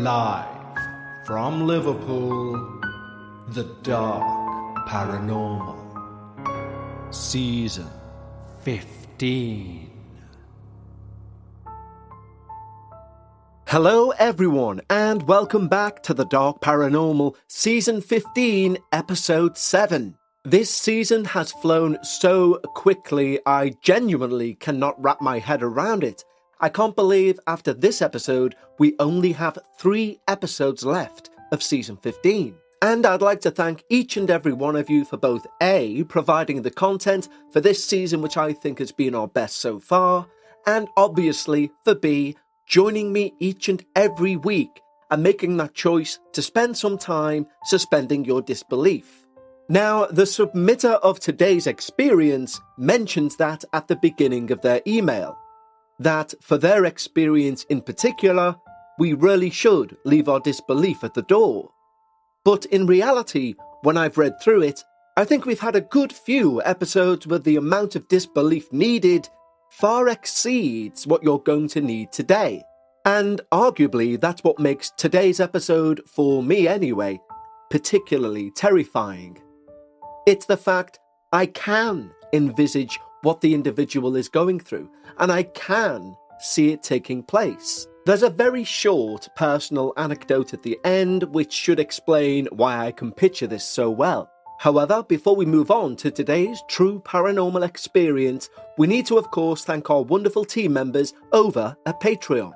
Live from Liverpool, The Dark Paranormal, Season 15. Hello everyone, and welcome back to The Dark Paranormal, Season 15, Episode 7. This season has flown so quickly, I genuinely cannot wrap my head around it. I can't believe after this episode, we only have 3 episodes left of Season 15. And I'd like to thank each and every one of you for both A, providing the content for this season, which I think has been our best so far, and obviously for B, joining me each and every week and making that choice to spend some time suspending your disbelief. Now, the submitter of today's experience mentions that at the beginning of their email, that for their experience in particular, we really should leave our disbelief at the door. But in reality, when I've read through it, I think we've had a good few episodes where the amount of disbelief needed far exceeds what you're going to need today. And arguably, that's what makes today's episode, for me anyway, particularly terrifying. It's the fact I can envisage what the individual is going through, and I can see it taking place. There's a very short personal anecdote at the end which should explain why I can picture this so well. However, before we move on to today's true paranormal experience, we need to of course thank our wonderful team members over at Patreon.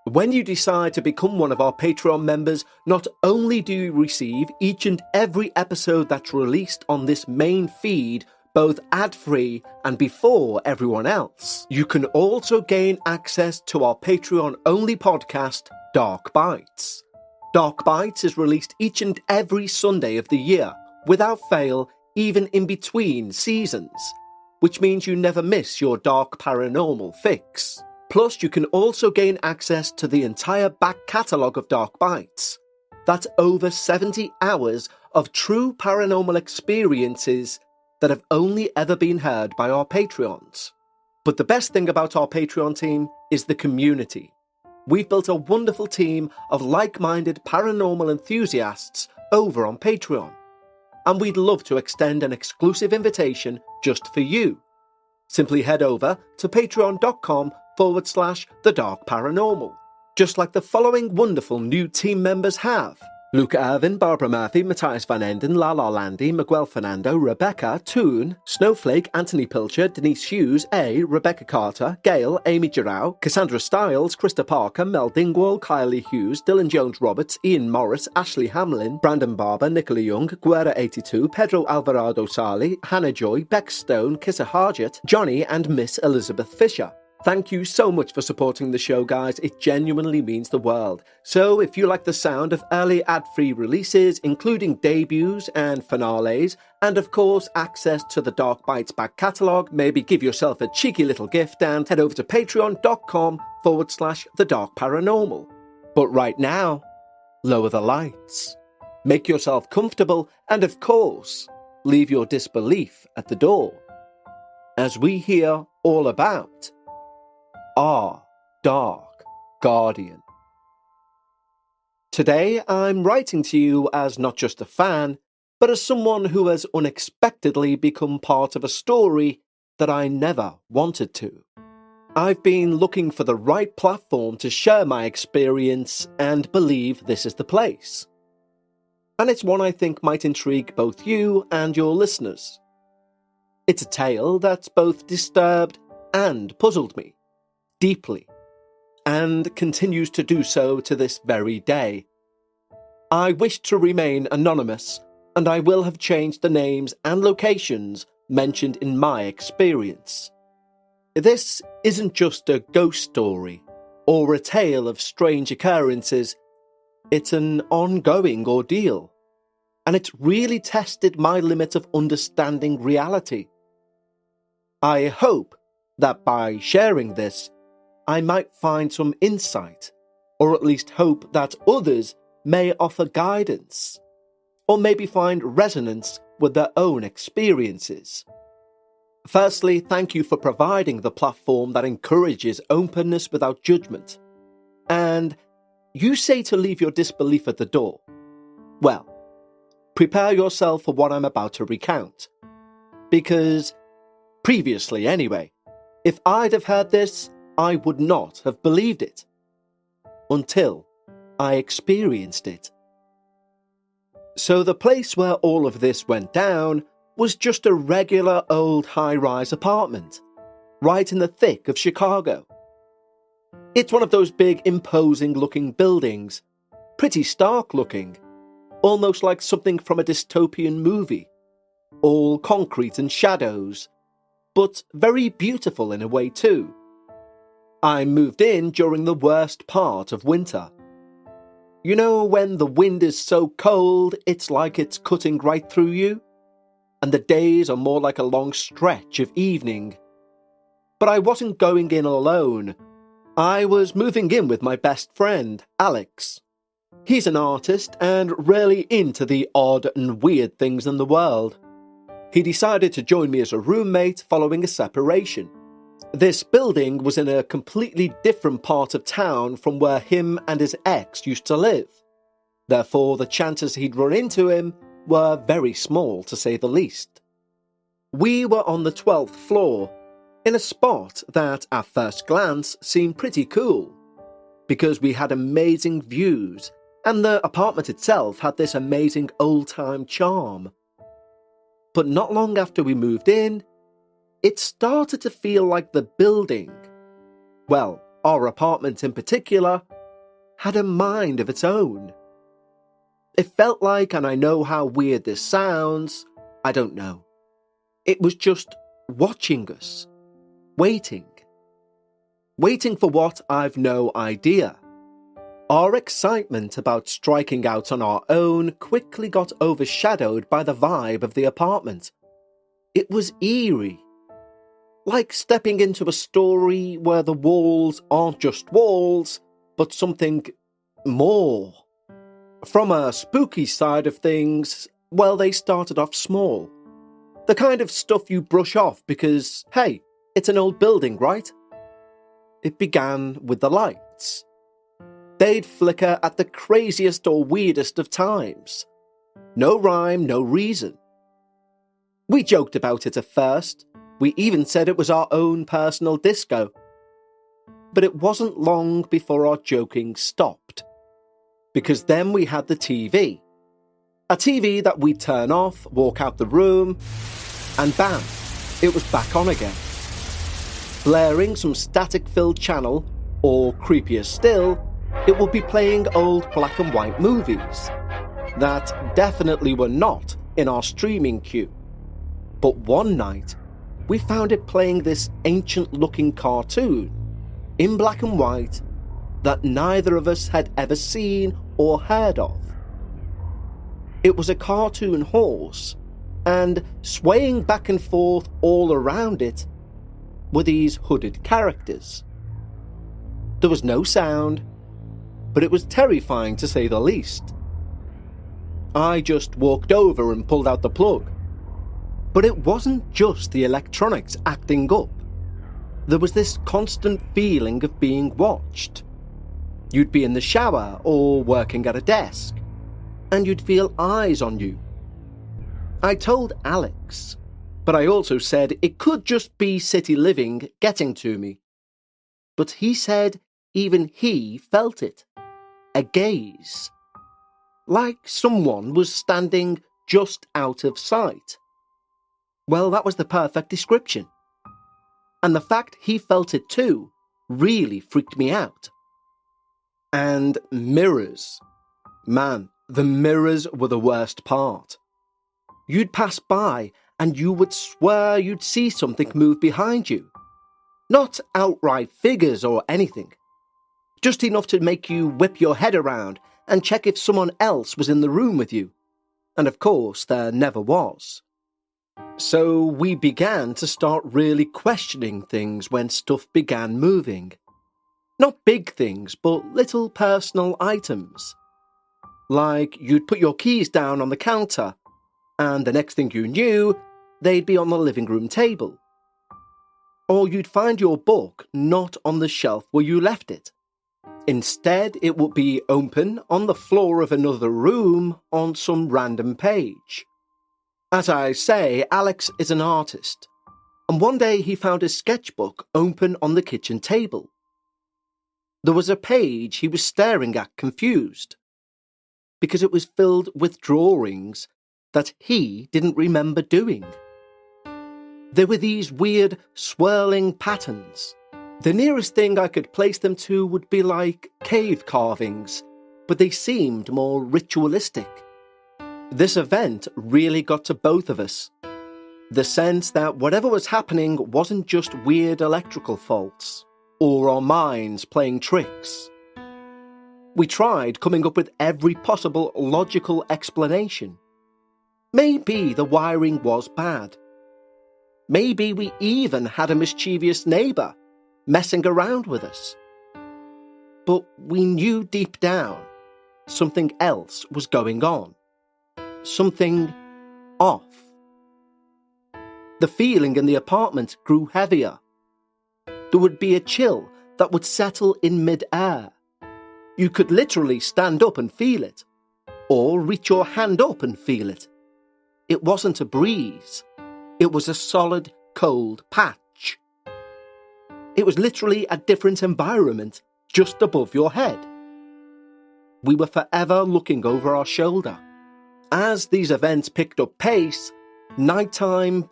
When you decide to become one of our Patreon members, not only do you receive each and every episode that's released on this main feed, both ad-free and before everyone else, you can also gain access to our Patreon-only podcast, Dark Bites. Dark Bites is released each and every Sunday of the year, without fail, even in between seasons, which means you never miss your dark paranormal fix. Plus, you can also gain access to the entire back catalogue of Dark Bites. That's over 70 hours of true paranormal experiences that have only ever been heard by our Patreons. But the best thing about our Patreon team is the community. We've built a wonderful team of like-minded paranormal enthusiasts over on Patreon. And we'd love to extend an exclusive invitation just for you. Simply head over to patreon.com/The Dark Paranormal, just like the following wonderful new team members have: Luca Irvin, Barbara Murphy, Matthias Van Enden, Lala Landy, Miguel Fernando, Rebecca, Toon, Snowflake, Anthony Pilcher, Denise Hughes, A, Rebecca Carter, Gail, Amy Giroux, Cassandra Stiles, Krista Parker, Mel Dingwall, Kylie Hughes, Dylan Jones-Roberts, Ian Morris, Ashley Hamlin, Brandon Barber, Nicola Young, Guerra82, Pedro Alvarado Sali, Hannah Joy, Beck Stone, Kissa Harjett, Johnny and Miss Elizabeth Fisher. Thank you so much for supporting the show, guys. It genuinely means the world. So if you like the sound of early ad-free releases, including debuts and finales, and of course access to the Dark Bites back catalogue, maybe give yourself a cheeky little gift and head over to patreon.com/The Dark Paranormal. But right now, lower the lights, make yourself comfortable, and of course, leave your disbelief at the door, as we hear all about our Dark Guardian. Today, I'm writing to you as not just a fan, but as someone who has unexpectedly become part of a story that I never wanted to. I've been looking for the right platform to share my experience and believe this is the place. And it's one I think might intrigue both you and your listeners. It's a tale that's both disturbed and puzzled me deeply, and continues to do so to this very day. I wish to remain anonymous, and I will have changed the names and locations mentioned in my experience. This isn't just a ghost story, or a tale of strange occurrences. It's an ongoing ordeal, and it's really tested my limit of understanding reality. I hope that by sharing this, I might find some insight, or at least hope that others may offer guidance, or maybe find resonance with their own experiences. Firstly, thank you for providing the platform that encourages openness without judgment. And You say to leave your disbelief at the door. Well, prepare yourself for what I'm about to recount. Because, previously anyway, if I'd have heard this, I would not have believed it. Until I experienced it. So the place where all of this went down was just a regular old high-rise apartment, right in the thick of Chicago. It's one of those big, imposing-looking buildings, pretty stark-looking, almost like something from a dystopian movie, all concrete and shadows, but very beautiful in a way too. I moved in during the worst part of winter. You know when the wind is so cold, it's like it's cutting right through you? And the days are more like a long stretch of evening. But I wasn't going in alone. I was moving in with my best friend, Alex. He's an artist and really into the odd and weird things in the world. He decided to join me as a roommate following a separation. This building was in a completely different part of town from where him and his ex used to live. Therefore, the chances he'd run into him were very small, to say the least. We were on the 12th floor, in a spot that, at first glance, seemed pretty cool, because we had amazing views, and the apartment itself had this amazing old-time charm. But not long after we moved in, it started to feel like the building, well, our apartment in particular, had a mind of its own. It felt like, and I know how weird this sounds, I don't know. It was just watching us, waiting for what I've no idea. Our excitement about striking out on our own quickly got overshadowed by the vibe of the apartment. It was eerie. Like stepping into a story where the walls aren't just walls, but something more. From a spooky side of things, well, they started off small. The kind of stuff you brush off because, hey, it's an old building, right? It began with the lights. They'd flicker at the craziest or weirdest of times. No rhyme, no reason. We joked about it at first. We even said it was our own personal disco. But it wasn't long before our joking stopped. Because then we had the TV. A TV that we'd turn off, walk out the room, and bam, it was back on again. Blaring some static-filled channel, or creepier still, it would be playing old black and white movies that definitely were not in our streaming queue. But one night, we found it playing this ancient-looking cartoon in black and white that neither of us had ever seen or heard of. It was a cartoon horse, and swaying back and forth all around it were these hooded characters. There was no sound, but it was terrifying to say the least. I just walked over and pulled out the plug. But it wasn't just the electronics acting up. There was this constant feeling of being watched. You'd be in the shower or working at a desk, and you'd feel eyes on you. I told Alex, but I also said it could just be city living getting to me. But he said even he felt it. A gaze. Like someone was standing just out of sight. Well, that was the perfect description. And the fact he felt it too really freaked me out. And mirrors. Man, the mirrors were the worst part. You'd pass by and you would swear you'd see something move behind you. Not outright figures or anything. Just enough to make you whip your head around and check if someone else was in the room with you. And of course, there never was. So we began to start really questioning things when stuff began moving. Not big things, but little personal items. Like you'd put your keys down on the counter, and the next thing you knew, they'd be on the living room table. Or you'd find your book not on the shelf where you left it. Instead, it would be open on the floor of another room on some random page. As I say, Alex is an artist, and one day he found his sketchbook open on the kitchen table. There was a page he was staring at, confused, because it was filled with drawings that he didn't remember doing. There were these weird, swirling patterns. The nearest thing I could place them to would be like cave carvings, but they seemed more ritualistic. This event really got to both of us. The sense that whatever was happening wasn't just weird electrical faults, or our minds playing tricks. We tried coming up with every possible logical explanation. Maybe the wiring was bad. Maybe we even had a mischievous neighbour messing around with us. But we knew deep down something else was going on. Something off. The feeling in the apartment grew heavier. There would be a chill that would settle in mid-air. You could literally stand up and feel it, or reach your hand up and feel it. It wasn't a breeze. It was a solid, cold patch. It was literally a different environment just above your head. We were forever looking over our shoulder. As these events picked up pace, nighttime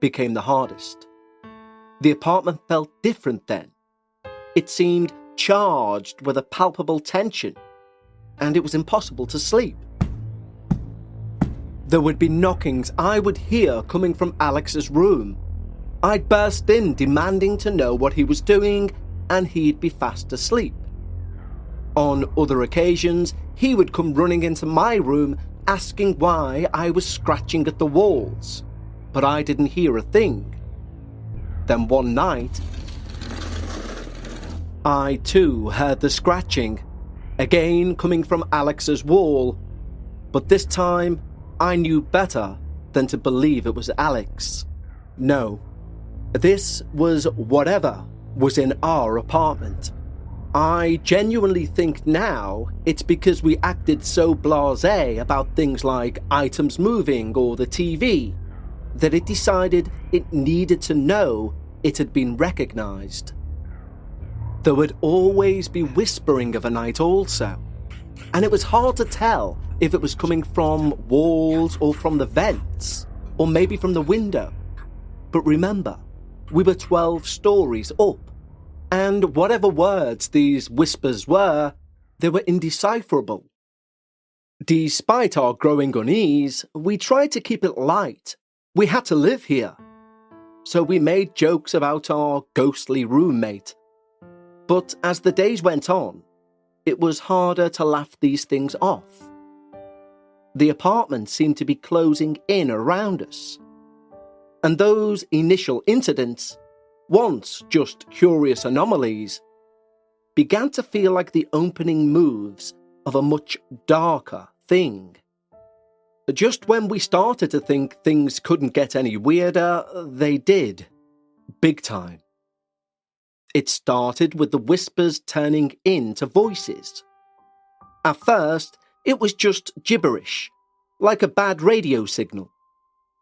became the hardest. The apartment felt different then. It seemed charged with a palpable tension, and it was impossible to sleep. There would be knockings I would hear coming from Alex's room. I'd burst in demanding to know what he was doing, and he'd be fast asleep. On other occasions, he would come running into my room asking why I was scratching at the walls, but I didn't hear a thing. Then one night, I too heard the scratching, again coming from Alex's wall, but this time I knew better than to believe it was Alex. No, this was whatever was in our apartment. I genuinely think now it's because we acted so blasé about things like items moving or the TV that it decided it needed to know it had been recognised. There would always be whispering of a night also, and it was hard to tell if it was coming from walls or from the vents, or maybe from the window. But remember, we were 12 stories up, and whatever words these whispers were, they were indecipherable. Despite our growing unease, we tried to keep it light. We had to live here. So we made jokes about our ghostly roommate. But as the days went on, it was harder to laugh these things off. The apartment seemed to be closing in around us. And those initial incidents, once just curious anomalies, began to feel like the opening moves of a much darker thing. Just when we started to think things couldn't get any weirder, they did. Big time. It started with the whispers turning into voices. At first, it was just gibberish, like a bad radio signal.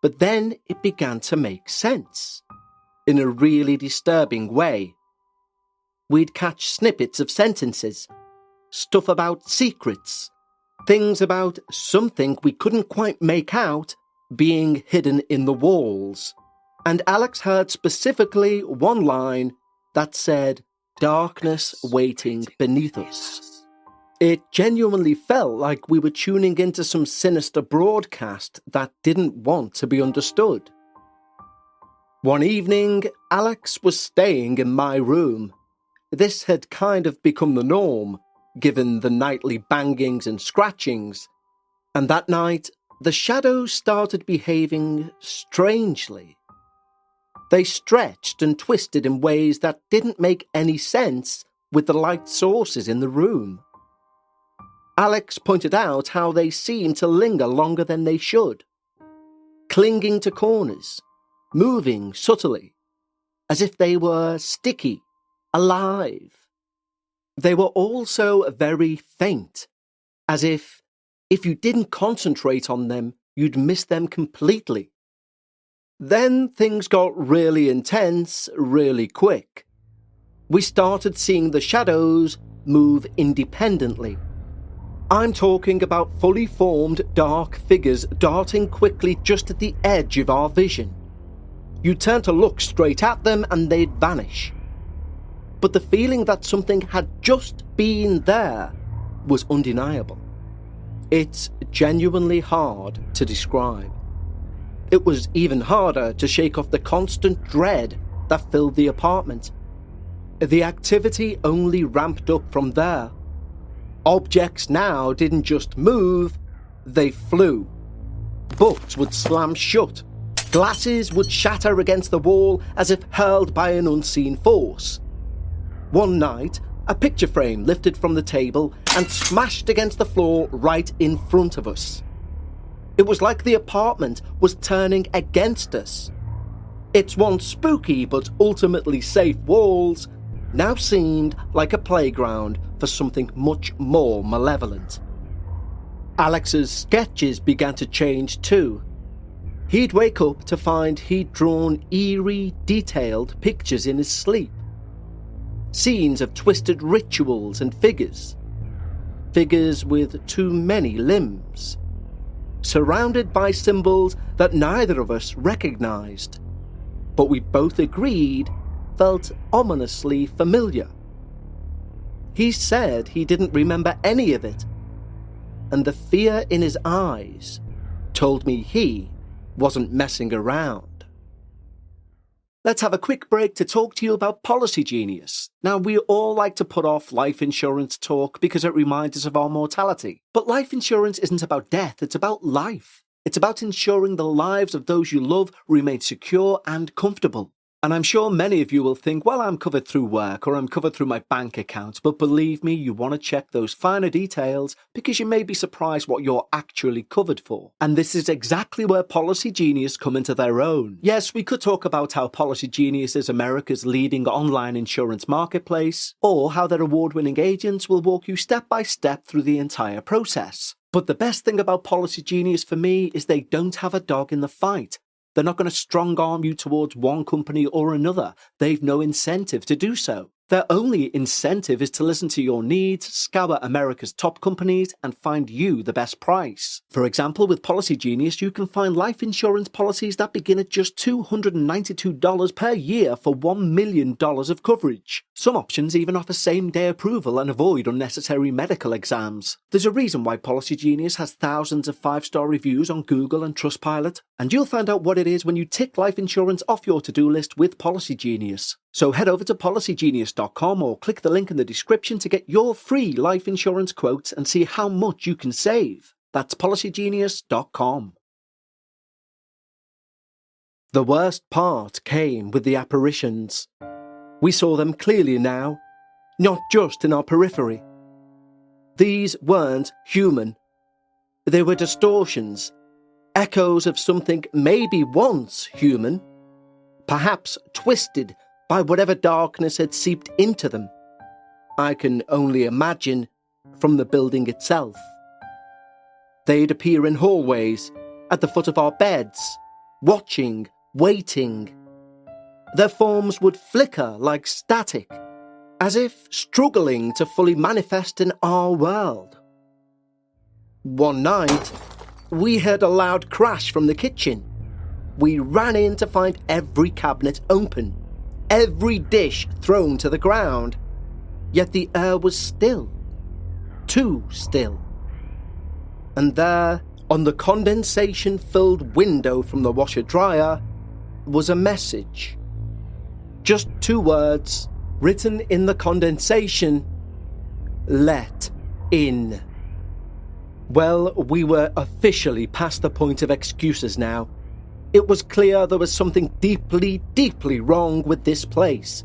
But then it began to make sense, in a really disturbing way. We'd catch snippets of sentences, stuff about secrets, things about something we couldn't quite make out being hidden in the walls. And Alex heard specifically one line that said, "Darkness waiting beneath us." It genuinely felt like we were tuning into some sinister broadcast that didn't want to be understood. One evening, Alex was staying in my room. This had kind of become the norm, given the nightly bangings and scratchings, and that night, the shadows started behaving strangely. They stretched and twisted in ways that didn't make any sense with the light sources in the room. Alex pointed out how they seemed to linger longer than they should, clinging to corners, moving subtly, as if they were sticky, alive. They were also very faint, as if you didn't concentrate on them, you'd miss them completely. Then things got really intense really quick. We started seeing the shadows move independently. I'm talking about fully formed dark figures darting quickly just at the edge of our vision. You'd turn to look straight at them and they'd vanish. But the feeling that something had just been there was undeniable. It's genuinely hard to describe. It was even harder to shake off the constant dread that filled the apartment. The activity only ramped up from there. Objects now didn't just move, they flew. Books would slam shut. Glasses would shatter against the wall as if hurled by an unseen force. One night, a picture frame lifted from the table and smashed against the floor right in front of us. It was like the apartment was turning against us. Its once spooky but ultimately safe walls now seemed like a playground for something much more malevolent. Alex's sketches began to change too. He'd wake up to find he'd drawn eerie, detailed pictures in his sleep. Scenes of twisted rituals and figures. Figures with too many limbs. Surrounded by symbols that neither of us recognized, but we both agreed felt ominously familiar. He said he didn't remember any of it, and the fear in his eyes told me he wasn't messing around. Let's have a quick break to talk to you about Policy Genius. Now, we all like to put off life insurance talk because it reminds us of our mortality. But life insurance isn't about death, it's about life. It's about ensuring the lives of those you love remain secure and comfortable. And I'm sure many of you will think, well, I'm covered through work or I'm covered through my bank account, but believe me, you want to check those finer details because you may be surprised what you're actually covered for. And this is exactly where Policy Genius come into their own. Yes, we could talk about how Policy Genius is America's leading online insurance marketplace, or how their award-winning agents will walk you step by step through the entire process. But the best thing about Policy Genius for me is they don't have a dog in the fight. They're not going to strong-arm you towards one company or another. They've no incentive to do so. Their only incentive is to listen to your needs, scour America's top companies, and find you the best price. For example, with Policy Genius, you can find life insurance policies that begin at just $292 per year for $1 million of coverage. Some options even offer same-day approval and avoid unnecessary medical exams. There's a reason why Policy Genius has thousands of 5-star reviews on Google and Trustpilot, and you'll find out what it is when you tick life insurance off your to-do list with Policy Genius. So head over to policygenius.com or click the link in the description to get your free life insurance quotes and see how much you can save. That's policygenius.com. The worst part came with the apparitions. We saw them clearly now, not just in our periphery. These weren't human. They were distortions, echoes of something maybe once human, perhaps twisted by whatever darkness had seeped into them. I can only imagine from the building itself. They'd appear in hallways, at the foot of our beds, watching, waiting. Their forms would flicker like static, as if struggling to fully manifest in our world. One night, we heard a loud crash from the kitchen. We ran in to find every cabinet open, every dish thrown to the ground, yet the air was still, too still. And there, on the condensation-filled window from the washer-dryer, was a message. Just 2 words, written in the condensation: let in. Well, we were officially past the point of excuses now. It was clear there was something deeply, deeply wrong with this place.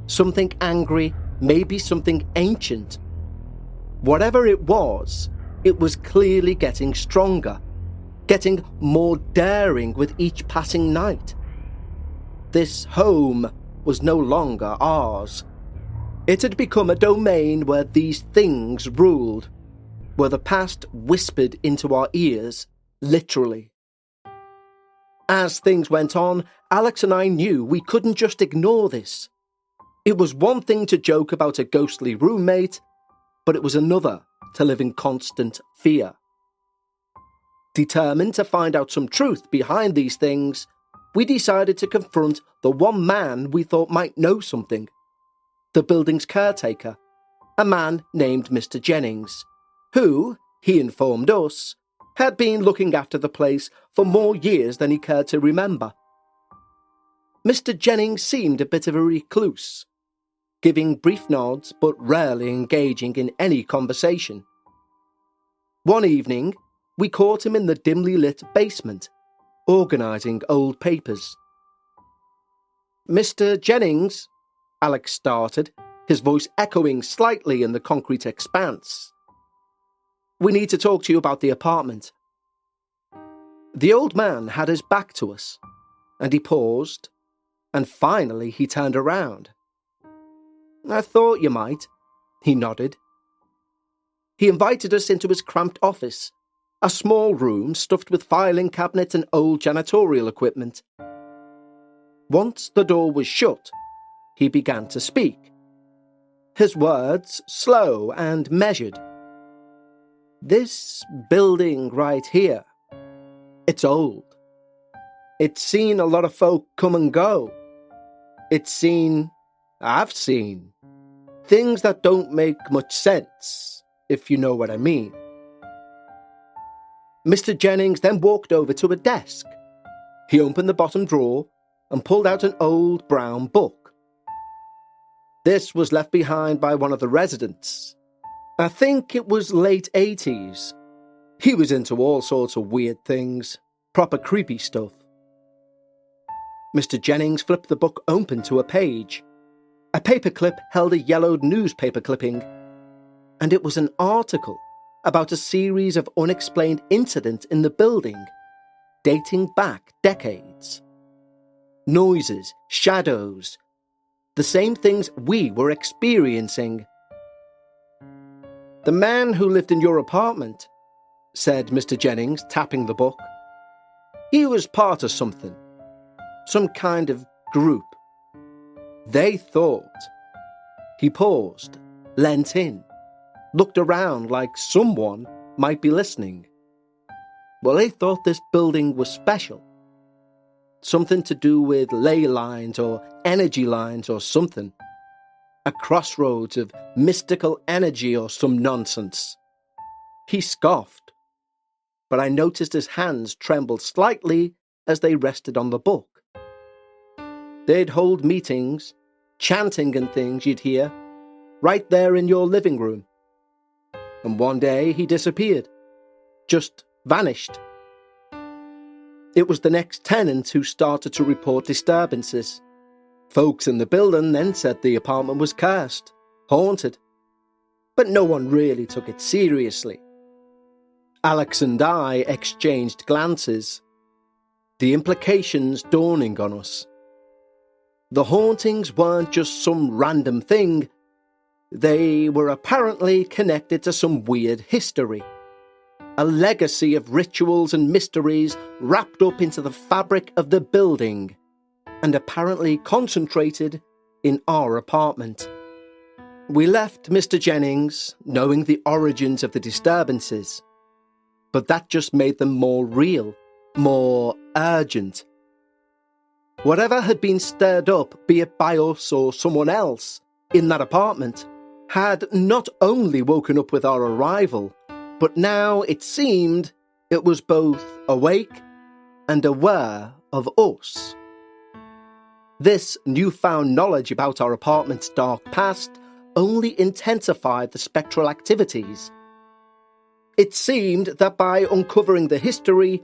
Something angry, maybe something ancient. Whatever it was clearly getting stronger, getting more daring with each passing night. This home was no longer ours. It had become a domain where these things ruled, where the past whispered into our ears, literally. As things went on, Alex and I knew we couldn't just ignore this. It was one thing to joke about a ghostly roommate, but it was another to live in constant fear. Determined to find out some truth behind these things, we decided to confront the one man we thought might know something. The building's caretaker, a man named Mr. Jennings, who, he informed us, had been looking after the place for more years than he cared to remember. Mr. Jennings seemed a bit of a recluse, giving brief nods but rarely engaging in any conversation. One evening, we caught him in the dimly lit basement, organising old papers. "Mr. Jennings," Alex started, his voice echoing slightly in the concrete expanse. "We need to talk to you about the apartment." The old man had his back to us, and he paused, and finally he turned around. "I thought you might," he nodded. He invited us into his cramped office, a small room stuffed with filing cabinets and old janitorial equipment. Once the door was shut, he began to speak, his words slow and measured. "This building right here, it's old. It's seen a lot of folk come and go. I've seen, things that don't make much sense, if you know what I mean." Mr. Jennings then walked over to a desk. He opened the bottom drawer and pulled out an old brown book. This was left behind by one of the residents. I think it was late 80s. He was into all sorts of weird things, proper creepy stuff. Mr. Jennings flipped the book open to a page. A paperclip held a yellowed newspaper clipping, and it was an article about a series of unexplained incidents in the building, dating back decades. Noises, shadows, the same things we were experiencing. "The man who lived in your apartment," said Mr. Jennings, tapping the book. "He was part of something, some kind of group. They thought." He paused, leant in, looked around like someone might be listening. "Well, they thought this building was special. Something to do with ley lines or energy lines or something. A crossroads of mystical energy or some nonsense." He scoffed, but I noticed his hands trembled slightly as they rested on the book. They'd hold meetings, chanting and things you'd hear, right there in your living room. And one day he disappeared, just vanished. It was the next tenant who started to report disturbances. Folks in the building then said the apartment was cursed, haunted. But no one really took it seriously. Alex and I exchanged glances, the implications dawning on us. The hauntings weren't just some random thing. They were apparently connected to some weird history. A legacy of rituals and mysteries wrapped up into the fabric of the building, and apparently concentrated in our apartment. We left Mr. Jennings, knowing the origins of the disturbances, but that just made them more real, more urgent. Whatever had been stirred up, be it by us or someone else, in that apartment, had not only woken up with our arrival, but now it seemed it was both awake and aware of us. This newfound knowledge about our apartment's dark past only intensified the spectral activities. It seemed that by uncovering the history,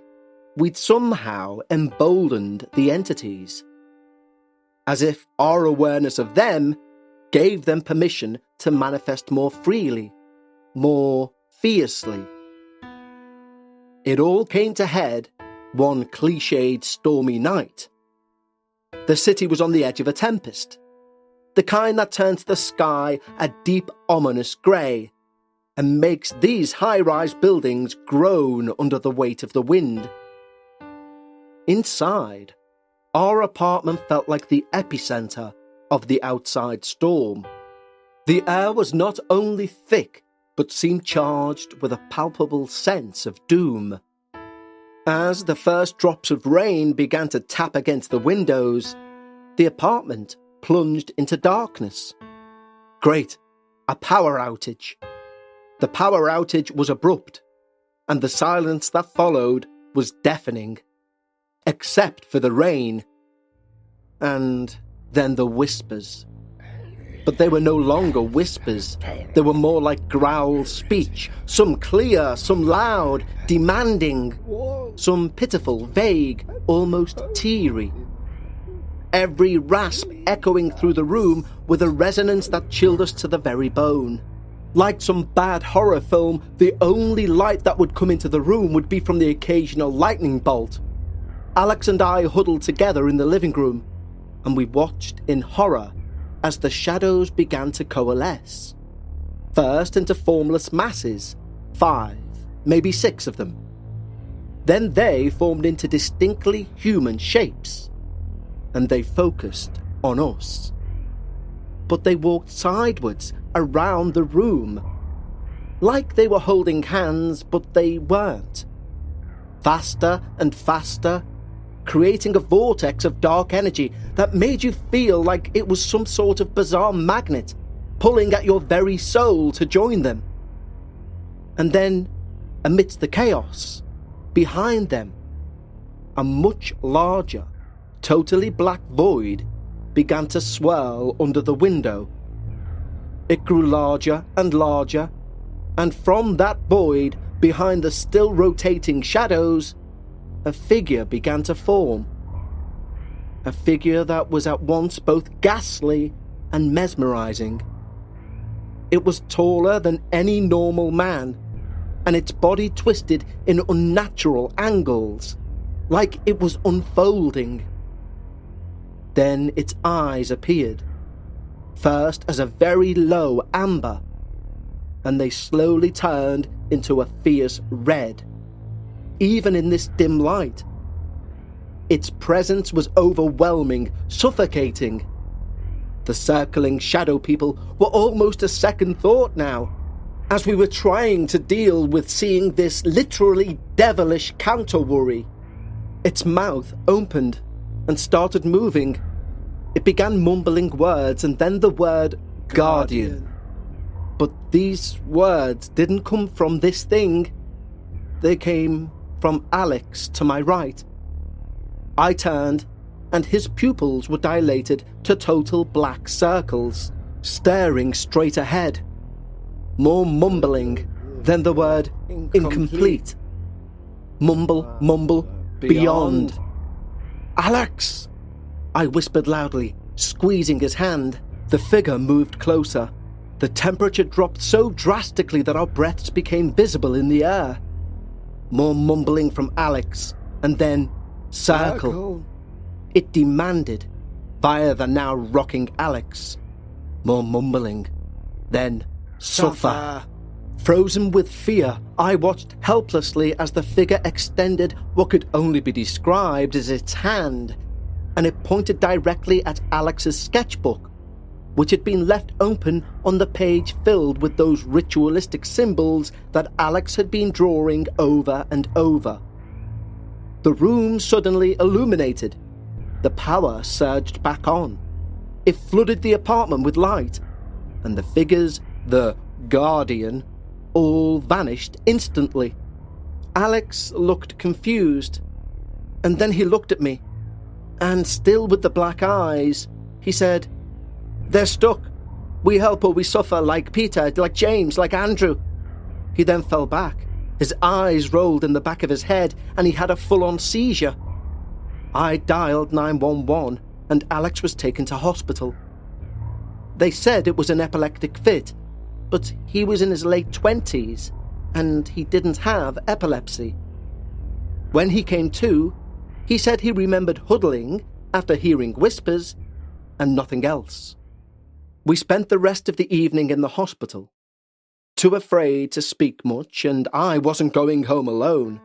we'd somehow emboldened the entities, as if our awareness of them gave them permission to manifest more freely, more fiercely. It all came to head one cliched stormy night. The city was on the edge of a tempest, the kind that turns the sky a deep, ominous grey and makes these high-rise buildings groan under the weight of the wind. Inside, our apartment felt like the epicentre of the outside storm. The air was not only thick, but seemed charged with a palpable sense of doom. As the first drops of rain began to tap against the windows, the apartment plunged into darkness. Great, a power outage. The power outage was abrupt, and the silence that followed was deafening, except for the rain, and then the whispers. But they were no longer whispers. They were more like growl speech, some clear, some loud, demanding, some pitiful, vague, almost teary. Every rasp echoing through the room with a resonance that chilled us to the very bone. Like some bad horror film, the only light that would come into the room would be from the occasional lightning bolt. Alex and I huddled together in the living room, and we watched in horror as the shadows began to coalesce. First into formless masses, 5, maybe 6 of them. Then they formed into distinctly human shapes, and they focused on us. But they walked sideways around the room, like they were holding hands, but they weren't. Faster and faster, creating a vortex of dark energy that made you feel like it was some sort of bizarre magnet pulling at your very soul to join them. And then, amidst the chaos, behind them, a much larger, totally black void began to swirl under the window. It grew larger and larger, and from that void, behind the still rotating shadows, a figure began to form. A figure that was at once both ghastly and mesmerizing. It was taller than any normal man, and its body twisted in unnatural angles, like it was unfolding. Then its eyes appeared, first as a very low amber, and they slowly turned into a fierce red. Even in this dim light, its presence was overwhelming, suffocating. The circling shadow people were almost a second thought now, as we were trying to deal with seeing this literally devilish counter-worry. Its mouth opened and started moving. It began mumbling words and then the word guardian. But these words didn't come from this thing. They came from Alex to my right. I turned, and his pupils were dilated to total black circles, staring straight ahead. More mumbling, then the word incomplete. Mumble, mumble, beyond. Alex! I whispered loudly, squeezing his hand. The figure moved closer. The temperature dropped so drastically that our breaths became visible in the air. More mumbling from Alex, and then circle. It demanded, via the now rocking Alex. More mumbling, then suffer. Frozen with fear, I watched helplessly as the figure extended what could only be described as its hand, and it pointed directly at Alex's sketchbook, which had been left open on the page filled with those ritualistic symbols that Alex had been drawing over and over. The room suddenly illuminated. The power surged back on. It flooded the apartment with light, and the figures, the guardian, all vanished instantly. Alex looked confused, and then he looked at me, and still with the black eyes, he said, "They're stuck. We help or we suffer, like Peter, like James, like Andrew." He then fell back. His eyes rolled in the back of his head, and he had a full-on seizure. I dialed 911, and Alex was taken to hospital. They said it was an epileptic fit, but he was in his late 20s, and he didn't have epilepsy. When he came to, he said he remembered huddling after hearing whispers and nothing else. We spent the rest of the evening in the hospital, too afraid to speak much, and I wasn't going home alone.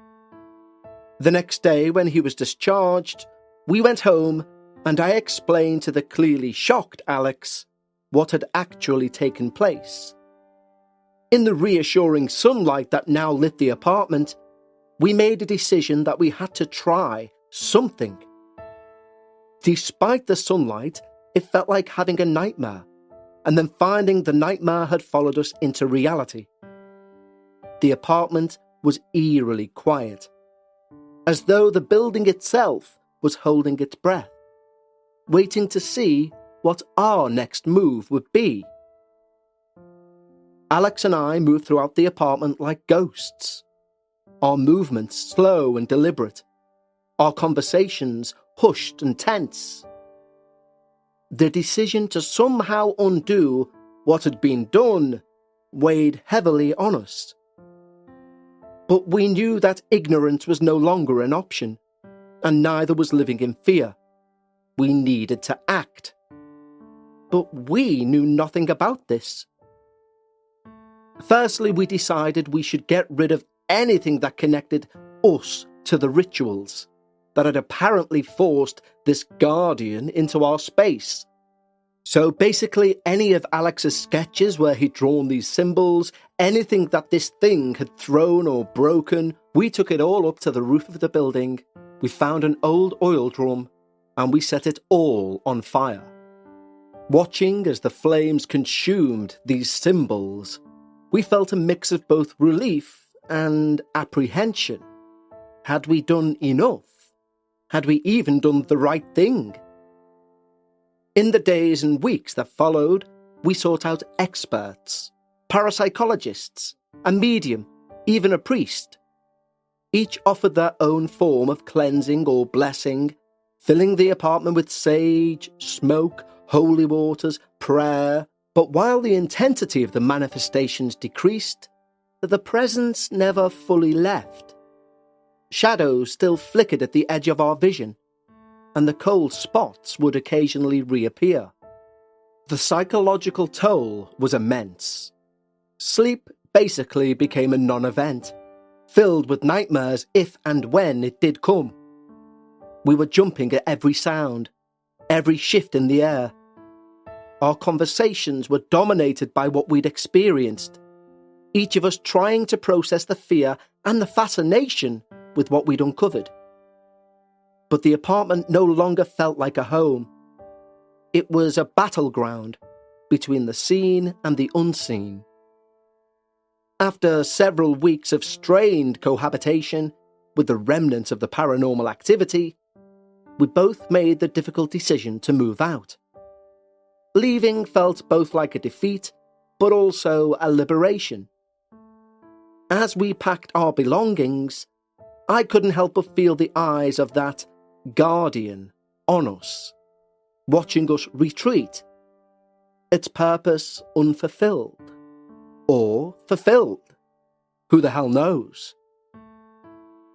The next day, when he was discharged, we went home and I explained to the clearly shocked Alex what had actually taken place. In the reassuring sunlight that now lit the apartment, we made a decision that we had to try something. Despite the sunlight, it felt like having a nightmare, and then finding the nightmare had followed us into reality. The apartment was eerily quiet, as though the building itself was holding its breath, waiting to see what our next move would be. Alex and I moved throughout the apartment like ghosts, our movements slow and deliberate, our conversations hushed and tense. The decision to somehow undo what had been done weighed heavily on us. But we knew that ignorance was no longer an option, and neither was living in fear. We needed to act. But we knew nothing about this. Firstly, we decided we should get rid of anything that connected us to the rituals that had apparently forced this guardian into our space. So basically, any of Alex's sketches where he'd drawn these symbols, anything that this thing had thrown or broken, we took it all up to the roof of the building. We found an old oil drum and we set it all on fire. Watching as the flames consumed these symbols, we felt a mix of both relief and apprehension. Had we done enough? Had we even done the right thing? In the days and weeks that followed, we sought out experts, parapsychologists, a medium, even a priest. Each offered their own form of cleansing or blessing, filling the apartment with sage, smoke, holy waters, prayer. But while the intensity of the manifestations decreased, the presence never fully left. Shadows still flickered at the edge of our vision, and the cold spots would occasionally reappear. The psychological toll was immense. Sleep basically became a non-event, filled with nightmares if and when it did come. We were jumping at every sound, every shift in the air. Our conversations were dominated by what we'd experienced, each of us trying to process the fear and the fascination with what we'd uncovered. But the apartment no longer felt like a home. It was a battleground between the seen and the unseen. After several weeks of strained cohabitation with the remnants of the paranormal activity, we both made the difficult decision to move out. Leaving felt both like a defeat, but also a liberation. As we packed our belongings, I couldn't help but feel the eyes of that guardian on us, watching us retreat, its purpose unfulfilled. Or fulfilled. Who the hell knows?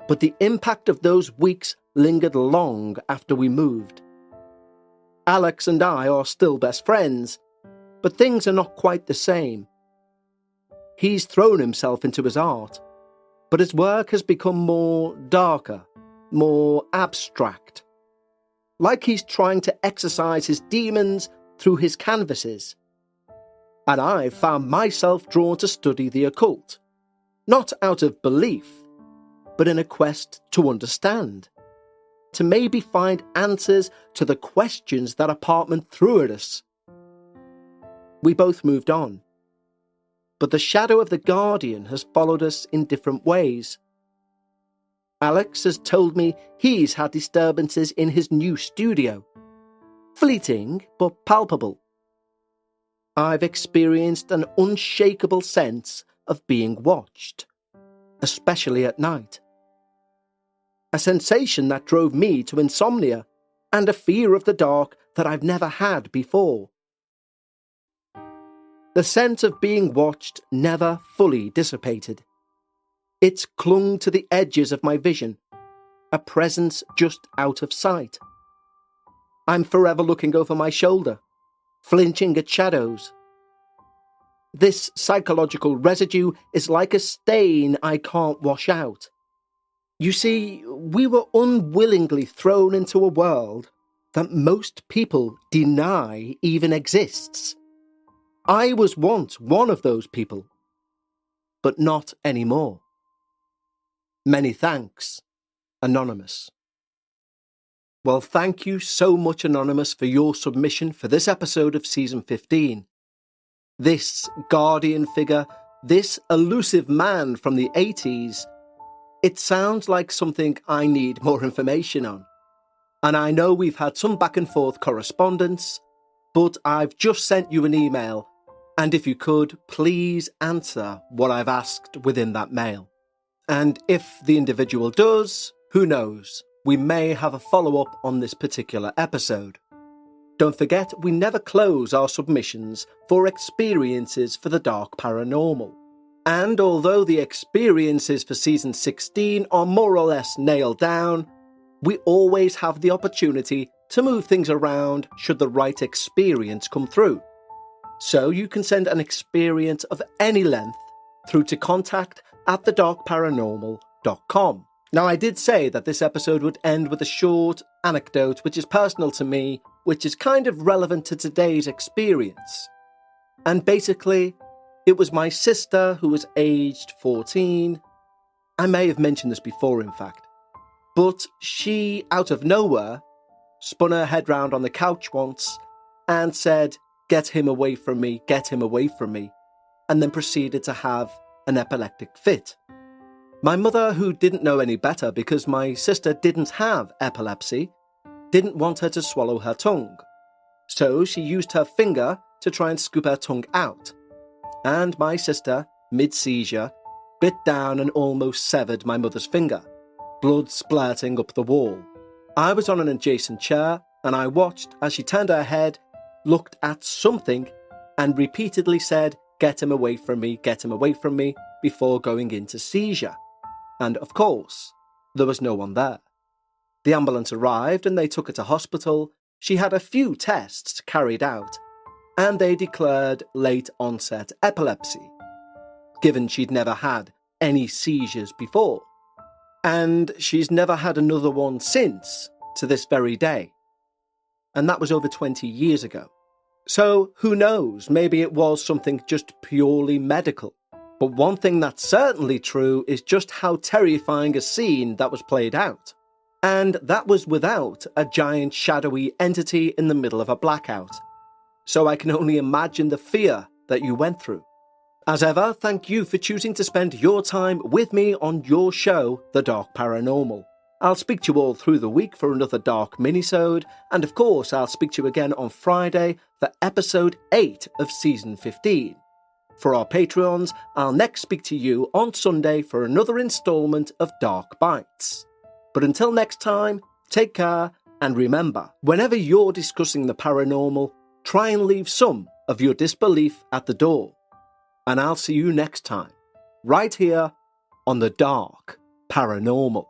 But the impact of those weeks lingered long after we moved. Alex and I are still best friends, but things are not quite the same. He's thrown himself into his art, but his work has become more darker, more abstract. Like he's trying to exorcise his demons through his canvases. And I found myself drawn to study the occult, not out of belief, but in a quest to understand, to maybe find answers to the questions that apartment threw at us. We both moved on, but the shadow of the guardian has followed us in different ways. Alex has told me he's had disturbances in his new studio, fleeting but palpable. I've experienced an unshakable sense of being watched, especially at night. A sensation that drove me to insomnia and a fear of the dark that I've never had before. The sense of being watched never fully dissipated. It's clung to the edges of my vision, a presence just out of sight. I'm forever looking over my shoulder, flinching at shadows. This psychological residue is like a stain I can't wash out. You see, we were unwillingly thrown into a world that most people deny even exists. I was once one of those people, but not anymore. Many thanks, Anonymous. Well, thank you so much, Anonymous, for your submission for this episode of Season 15. This guardian figure, this elusive man from the 80s, it sounds like something I need more information on. And I know we've had some back and forth correspondence, but I've just sent you an email, and if you could, please answer what I've asked within that mail. And if the individual does, who knows, we may have a follow-up on this particular episode. Don't forget, we never close our submissions for experiences for the dark paranormal. And although the experiences for Season 16 are more or less nailed down, we always have the opportunity to move things around should the right experience come through. So you can send an experience of any length through to contact@thedarkparanormal.com. Now, I did say that this episode would end with a short anecdote which is personal to me, which is kind of relevant to today's experience. And basically, it was my sister who was aged 14. I may have mentioned this before, in fact. But she, out of nowhere, spun her head round on the couch once and said, "Get him away from me, get him away from me," and then proceeded to have an epileptic fit. My mother, who didn't know any better because my sister didn't have epilepsy, didn't want her to swallow her tongue. So she used her finger to try and scoop her tongue out. And my sister, mid-seizure, bit down and almost severed my mother's finger, blood splurting up the wall. I was on an adjacent chair and I watched as she turned her head, looked at something and repeatedly said, "Get him away from me, get him away from me," before going into seizure. And of course, there was no one there. The ambulance arrived and they took her to hospital. She had a few tests carried out, and they declared late onset epilepsy, given she'd never had any seizures before. And she's never had another one since, to this very day. And that was over 20 years ago. So who knows, maybe it was something just purely medical. But one thing that's certainly true is just how terrifying a scene that was played out. And that was without a giant shadowy entity in the middle of a blackout. So I can only imagine the fear that you went through. As ever, thank you for choosing to spend your time with me on your show, The Dark Paranormal. I'll speak to you all through the week for another dark minisode, and of course I'll speak to you again on Friday for episode 8 of season 15. For our Patreons, I'll next speak to you on Sunday for another instalment of Dark Bites. But until next time, take care, and remember, whenever you're discussing the paranormal, try and leave some of your disbelief at the door. And I'll see you next time, right here on The Dark Paranormal.